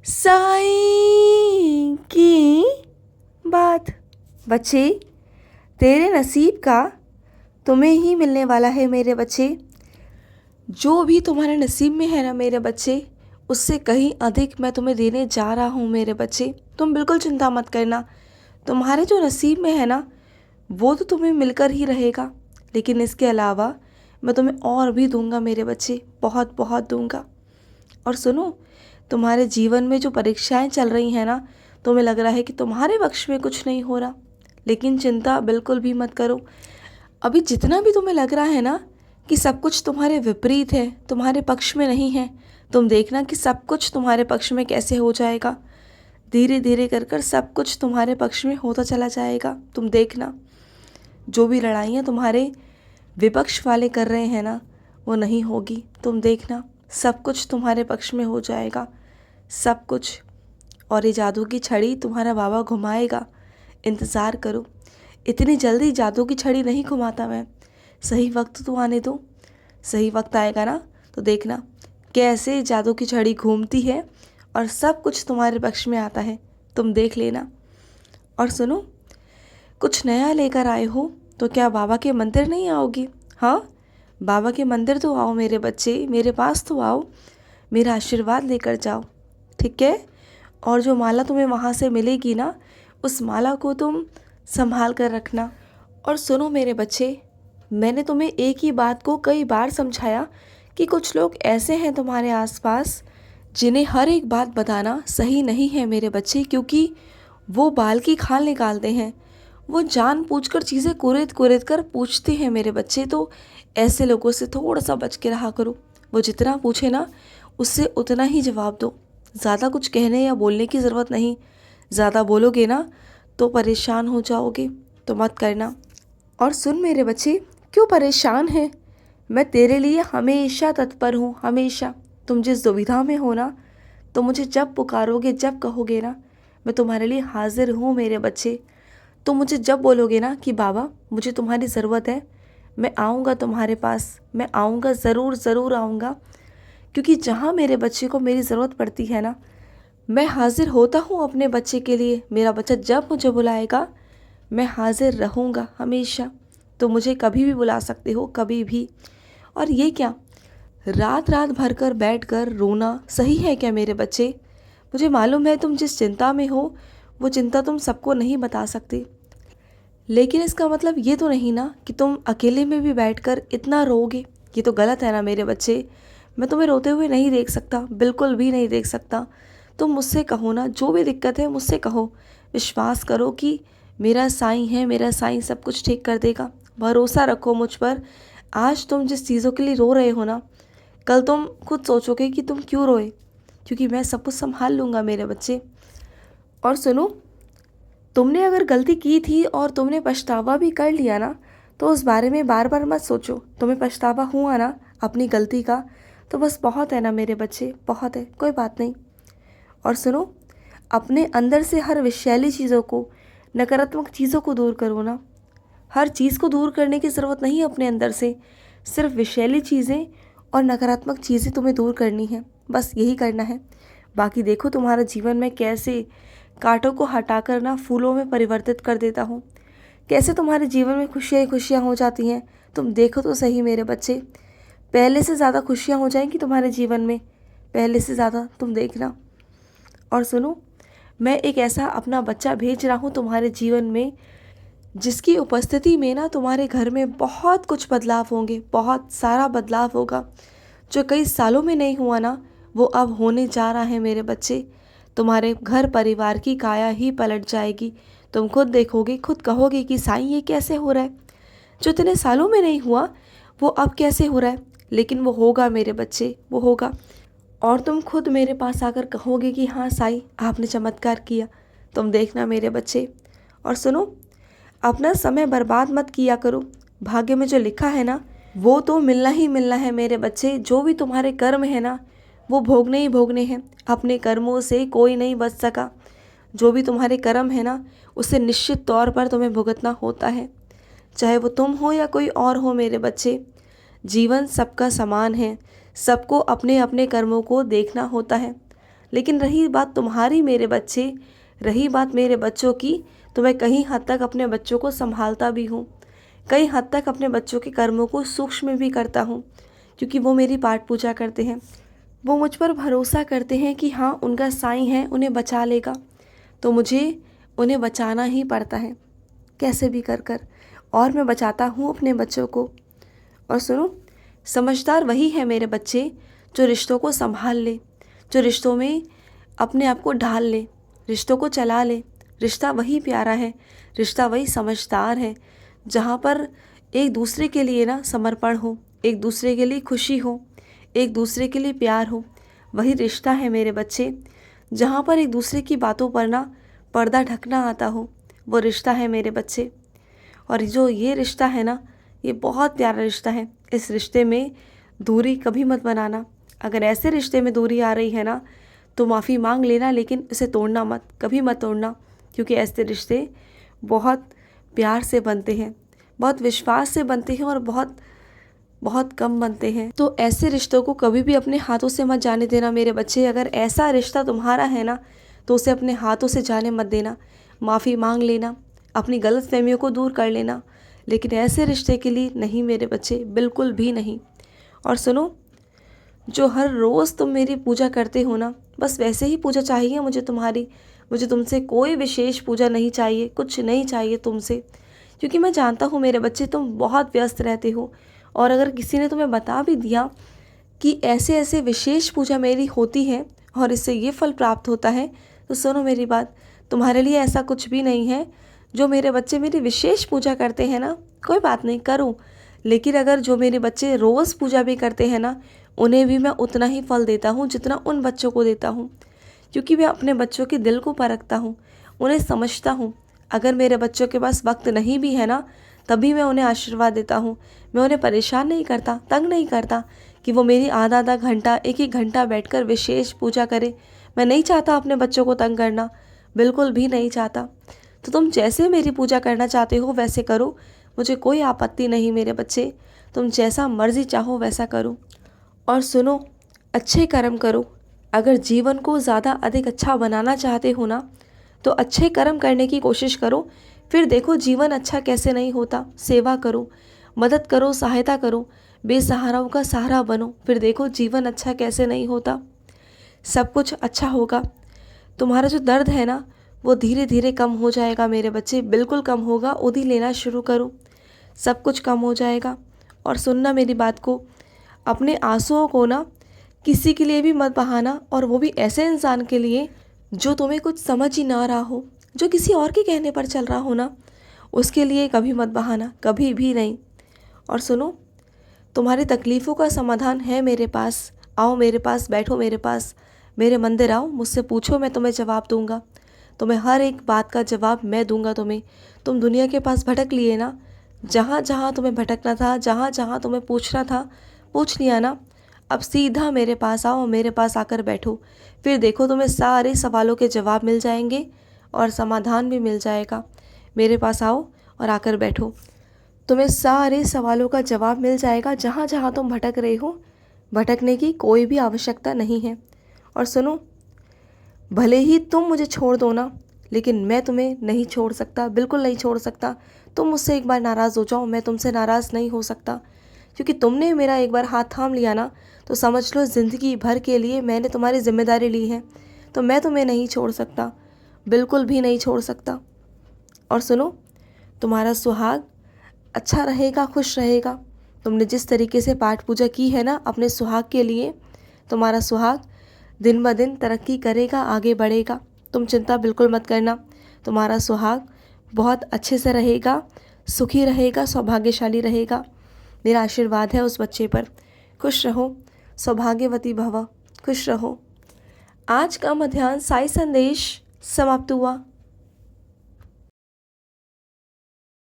साईं की बात। बच्चे, तेरे नसीब का तुम्हें ही मिलने वाला है मेरे बच्चे। जो भी तुम्हारे नसीब में है ना मेरे बच्चे, उससे कहीं अधिक मैं तुम्हें देने जा रहा हूँ मेरे बच्चे। तुम बिल्कुल चिंता मत करना। तुम्हारे जो नसीब में है ना, वो तो तुम्हें मिलकर ही रहेगा, लेकिन इसके अलावा मैं तुम्हें और भी दूंगा मेरे बच्चे, बहुत बहुत दूंगा। और सुनो, तुम्हारे जीवन में जो परीक्षाएं चल रही हैं ना, तुम्हें लग रहा है कि तुम्हारे पक्ष में कुछ नहीं हो रहा, लेकिन चिंता बिल्कुल भी मत करो। अभी जितना भी तुम्हें लग रहा है ना कि सब कुछ तुम्हारे विपरीत है, तुम्हारे पक्ष में नहीं है, तुम देखना कि सब कुछ तुम्हारे पक्ष में कैसे हो जाएगा। धीरे धीरे कर कर सब कुछ तुम्हारे पक्ष में होता चला जाएगा। तुम देखना, जो भी लड़ाइयाँ तुम्हारे विपक्ष वाले कर रहे हैं ना, वो नहीं होगी। तुम देखना, सब कुछ तुम्हारे पक्ष में हो जाएगा, सब कुछ। और ये जादू की छड़ी तुम्हारा बाबा घुमाएगा, इंतज़ार करो। इतनी जल्दी जादू की छड़ी नहीं घुमाता मैं, सही वक्त तो आने दो। सही वक्त आएगा ना, तो देखना कैसे जादू की छड़ी घूमती है और सब कुछ तुम्हारे पक्ष में आता है। तुम देख लेना। और सुनो, कुछ नया लेकर आए हो तो क्या बाबा के मंदिर नहीं आओगे? हाँ, बाबा के मंदिर तो आओ मेरे बच्चे, मेरे पास तो आओ, मेरा आशीर्वाद लेकर जाओ, ठीक है? और जो माला तुम्हें वहाँ से मिलेगी ना, उस माला को तुम संभाल कर रखना। और सुनो मेरे बच्चे, मैंने तुम्हें एक ही बात को कई बार समझाया कि कुछ लोग ऐसे हैं तुम्हारे आसपास जिन्हें हर एक बात बताना सही नहीं है मेरे बच्चे, क्योंकि वो बाल की खाल निकालते हैं। वो जानबूझकर चीज़ें कुरेद कुरेद कर पूछते हैं मेरे बच्चे। तो ऐसे लोगों से थोड़ा सा बच के रहा करो। वो जितना पूछे ना, उससे उतना ही जवाब दो। ज़्यादा कुछ कहने या बोलने की ज़रूरत नहीं। ज़्यादा बोलोगे ना तो परेशान हो जाओगे, तो मत करना। और सुन मेरे बच्चे, क्यों परेशान है? मैं तेरे लिए हमेशा तत्पर हूँ, हमेशा। तुम जिस दुविधा में हो ना, तो मुझे जब पुकारोगे, जब कहोगे ना, मैं तुम्हारे लिए हाजिर हूँ मेरे बच्चे। तुम मुझे जब बोलोगे ना कि बाबा मुझे तुम्हारी ज़रूरत है, मैं आऊँगा तुम्हारे पास, मैं आऊँगा, ज़रूर ज़रूर आऊँगा। क्योंकि जहाँ मेरे बच्चे को मेरी ज़रूरत पड़ती है ना, मैं हाजिर होता हूँ अपने बच्चे के लिए। मेरा बच्चा जब मुझे बुलाएगा, मैं हाजिर रहूँगा हमेशा। तो मुझे कभी भी बुला सकते हो, कभी भी। और ये क्या, रात रात भर कर बैठ कर रोना सही है क्या मेरे बच्चे? मुझे मालूम है तुम जिस चिंता में हो, वो चिंता तुम सबको नहीं बता सकते, लेकिन इसका मतलब ये तो नहीं ना कि तुम अकेले में भी बैठकर इतना रोओगे। ये तो गलत है ना मेरे बच्चे। मैं तुम्हें रोते हुए नहीं देख सकता, बिल्कुल भी नहीं देख सकता। तुम मुझसे कहो ना, जो भी दिक्कत है मुझसे कहो। विश्वास करो कि मेरा साईं है, मेरा साईं सब कुछ ठीक कर देगा। भरोसा रखो मुझ पर। आज तुम जिस चीज़ों के लिए रो रहे हो ना, कल तुम खुद सोचोगे कि तुम क्यों रोए, क्योंकि मैं सब कुछ संभाल लूँगा मेरे बच्चे। और सुनो, तुमने अगर गलती की थी और तुमने पछतावा भी कर लिया ना, तो उस बारे में बार बार मत सोचो। तुम्हें पछतावा हुआ ना अपनी गलती का, तो बस बहुत है ना मेरे बच्चे, बहुत है, कोई बात नहीं। और सुनो, अपने अंदर से हर विषैली चीज़ों को, नकारात्मक चीज़ों को दूर करो ना। हर चीज़ को दूर करने की ज़रूरत नहीं है अपने अंदर से, सिर्फ विषैली चीज़ें और नकारात्मक चीज़ें तुम्हें दूर करनी है, बस यही करना है। बाकी देखो तुम्हारा जीवन में कैसे कांटों को हटाकर ना फूलों में परिवर्तित कर देता हूँ, कैसे तुम्हारे जीवन में खुशियाँ ही खुशियाँ हो जाती हैं। तुम देखो तो सही मेरे बच्चे, पहले से ज़्यादा खुशियाँ हो जाएंगी तुम्हारे जीवन में, पहले से ज़्यादा, तुम देखना। और सुनो, मैं एक ऐसा अपना बच्चा भेज रहा हूँ तुम्हारे जीवन में, जिसकी उपस्थिति में ना तुम्हारे घर में बहुत कुछ बदलाव होंगे, बहुत सारा बदलाव होगा। जो कई सालों में नहीं हुआ ना, वो अब होने जा रहा है मेरे बच्चे। तुम्हारे घर परिवार की काया ही पलट जाएगी। तुम खुद देखोगे, खुद कहोगे कि साईं ये कैसे हो रहा है, जो इतने सालों में नहीं हुआ वो अब कैसे हो रहा है। लेकिन वो होगा मेरे बच्चे, वो होगा। और तुम खुद मेरे पास आकर कहोगे कि हाँ साईं, आपने चमत्कार किया। तुम देखना मेरे बच्चे। और सुनो, अपना समय बर्बाद मत किया करो। भाग्य में जो लिखा है ना, वो तो मिलना ही मिलना है मेरे बच्चे। जो भी तुम्हारे कर्म है ना, वो भोगने ही भोगने हैं। अपने कर्मों से कोई नहीं बच सका। जो भी तुम्हारे कर्म है ना, उसे निश्चित तौर पर तुम्हें भुगतना होता है, चाहे वो तुम हो या कोई और हो मेरे बच्चे। जीवन सबका समान है, सबको अपने अपने कर्मों को देखना होता है। लेकिन रही बात तुम्हारी मेरे बच्चे, रही बात मेरे बच्चों की, तो मैं कहीं हद तक अपने बच्चों को संभालता भी हूँ, कई हद तक अपने बच्चों के कर्मों को सूक्ष्म भी करता हूँ, क्योंकि वो मेरी पाठ पूजा करते हैं। वो मुझ पर भरोसा करते हैं कि हाँ, उनका साईं है, उन्हें बचा लेगा। तो मुझे उन्हें बचाना ही पड़ता है, कैसे भी कर कर, और मैं बचाता हूँ अपने बच्चों को। और सुनो, समझदार वही है मेरे बच्चे जो रिश्तों को संभाल ले, जो रिश्तों में अपने आप को ढाल ले, रिश्तों को चला ले। रिश्ता वही प्यारा है, रिश्ता वही समझदार है, जहाँ पर एक दूसरे के लिए ना समर्पण हो, एक दूसरे के लिए खुशी हो, एक दूसरे के लिए प्यार हो। वही रिश्ता है मेरे बच्चे, जहाँ पर एक दूसरे की बातों पर ना पर्दा ढकना आता हो, वो रिश्ता है मेरे बच्चे। और जो ये रिश्ता है ना, ये बहुत प्यारा रिश्ता है। इस रिश्ते में दूरी कभी मत बनाना। अगर ऐसे रिश्ते में दूरी आ रही है ना, तो माफ़ी मांग लेना, लेकिन इसे तोड़ना मत, कभी मत तोड़ना, क्योंकि ऐसे रिश्ते बहुत प्यार से बनते हैं, बहुत विश्वास से बनते हैं और बहुत बहुत कम बनते हैं। तो ऐसे रिश्तों को कभी भी अपने हाथों से मत जाने देना मेरे बच्चे। अगर ऐसा रिश्ता तुम्हारा है ना, तो उसे अपने हाथों से जाने मत देना। माफ़ी मांग लेना, अपनी गलतफहमियों को दूर कर लेना, लेकिन ऐसे रिश्ते के लिए नहीं मेरे बच्चे, बिल्कुल भी नहीं। और सुनो, जो हर रोज़ तुम मेरी पूजा करते हो ना, बस वैसे ही पूजा चाहिए मुझे तुम्हारी। मुझे तुमसे कोई विशेष पूजा नहीं चाहिए, कुछ नहीं चाहिए तुमसे, क्योंकि मैं जानता हूँ मेरे बच्चे तुम बहुत व्यस्त रहते हो। और अगर किसी ने तुम्हें बता भी दिया कि ऐसे ऐसे विशेष पूजा मेरी होती है और इससे ये फल प्राप्त होता है, तो सुनो मेरी बात, तुम्हारे लिए ऐसा कुछ भी नहीं है। जो मेरे बच्चे मेरी विशेष पूजा करते हैं ना, कोई बात नहीं, करो। लेकिन अगर जो मेरे बच्चे रोज़ पूजा भी करते हैं ना, उन्हें भी मैं उतना ही फल देता हूँ जितना उन बच्चों को देता हूँ, क्योंकि मैं अपने बच्चों के दिल को परखता हूँ, उन्हें समझता हूँ। अगर मेरे बच्चों के पास वक्त नहीं भी है ना, तभी मैं उन्हें आशीर्वाद देता हूँ। मैं उन्हें परेशान नहीं करता, तंग नहीं करता कि वो मेरी आधा आधा घंटा, एक एक घंटा बैठकर विशेष पूजा करे। मैं नहीं चाहता अपने बच्चों को तंग करना, बिल्कुल भी नहीं चाहता। तो तुम जैसे मेरी पूजा करना चाहते हो वैसे करो, मुझे कोई आपत्ति नहीं मेरे बच्चे। तुम जैसा मर्जी चाहो वैसा करो। और सुनो, अच्छे कर्म करो। अगर जीवन को ज़्यादा अधिक अच्छा बनाना चाहते हो ना, तो अच्छे कर्म करने की कोशिश करो, फिर देखो जीवन अच्छा कैसे नहीं होता। सेवा करो, मदद करो, सहायता करो, बेसहाराओं का सहारा बनो, फिर देखो जीवन अच्छा कैसे नहीं होता। सब कुछ अच्छा होगा। तुम्हारा जो दर्द है ना, वो धीरे धीरे कम हो जाएगा मेरे बच्चे, बिल्कुल कम होगा। उदी लेना शुरू करो, सब कुछ कम हो जाएगा। और सुनना मेरी बात को, अपने आंसुओं को ना किसी के लिए भी मत बहाना, और वो भी ऐसे इंसान के लिए जो तुम्हें कुछ समझ ही ना रहा हो, जो किसी और के कहने पर चल रहा हो ना, उसके लिए कभी मत बहाना, कभी भी नहीं। और सुनो, तुम्हारी तकलीफ़ों का समाधान है मेरे पास। आओ मेरे पास, बैठो मेरे पास, मेरे मंदिर आओ, मुझसे पूछो, मैं तुम्हें जवाब दूंगा। तुम्हें हर एक बात का जवाब मैं दूंगा तुम्हें। तुम दुनिया के पास भटक लिए ना, जहाँ जहाँ तुम्हें भटकना था, जहाँ जहाँ तुम्हें पूछना था, पूछ लिया ना। अब सीधा मेरे पास आओ, मेरे पास आकर बैठो, फिर देखो तुम्हें सारे सवालों के जवाब मिल जाएंगे और समाधान भी मिल जाएगा। मेरे पास आओ और आकर बैठो, तुम्हें सारे सवालों का जवाब मिल जाएगा। जहाँ जहाँ तुम भटक रहे हो, भटकने की कोई भी आवश्यकता नहीं है। और सुनो, भले ही तुम मुझे छोड़ दो ना, लेकिन मैं तुम्हें नहीं छोड़ सकता, बिल्कुल नहीं छोड़ सकता। तुम मुझसे एक बार नाराज़ हो जाओ, मैं तुमसे नाराज़ नहीं हो सकता, क्योंकि तुमने मेरा एक बार हाथ थाम लिया ना, तो समझ लो ज़िंदगी भर के लिए मैंने तुम्हारी जिम्मेदारी ली है। तो मैं तुम्हें नहीं छोड़ सकता, बिल्कुल भी नहीं छोड़ सकता। और सुनो, तुम्हारा सुहाग अच्छा रहेगा, खुश रहेगा। तुमने जिस तरीके से पाठ पूजा की है ना अपने सुहाग के लिए, तुम्हारा सुहाग दिन ब दिन तरक्की करेगा, आगे बढ़ेगा। तुम चिंता बिल्कुल मत करना, तुम्हारा सुहाग बहुत अच्छे से रहेगा, सुखी रहेगा, सौभाग्यशाली रहेगा। मेरा आशीर्वाद है उस बच्चे पर। खुश रहो, सौभाग्यवती भव, खुश रहो। आज का मध्याह्न साई संदेश समाप्त हुआ।